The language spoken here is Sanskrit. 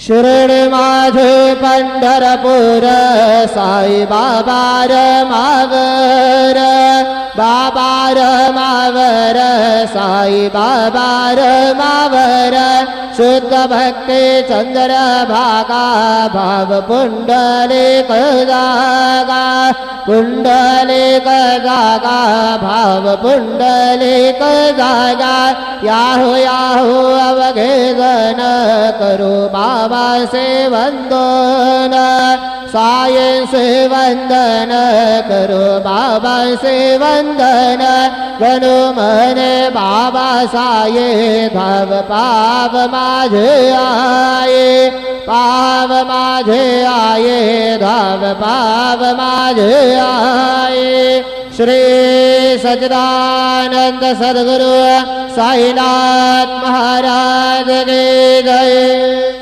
शिर्डी माझे पंढरपूर साई बाबा मावर बाबा मावर साई बाबा मावर शुद्ध भक्ती चंद्र भागा भाव पुंडलिक जागा पुंडलिक जागा भाव पुंडलिक जागा याहू याहू अवघे जन करू बाबा से वंदन साये से वंदन करो बाबा से वंदन गणु मने बाबा साये धाव पाव माझे आये पाव माझे आये धाव पाव माझे आये। श्री सच्चिदानंद सद्गुरु साईनाथ महाराज की जय।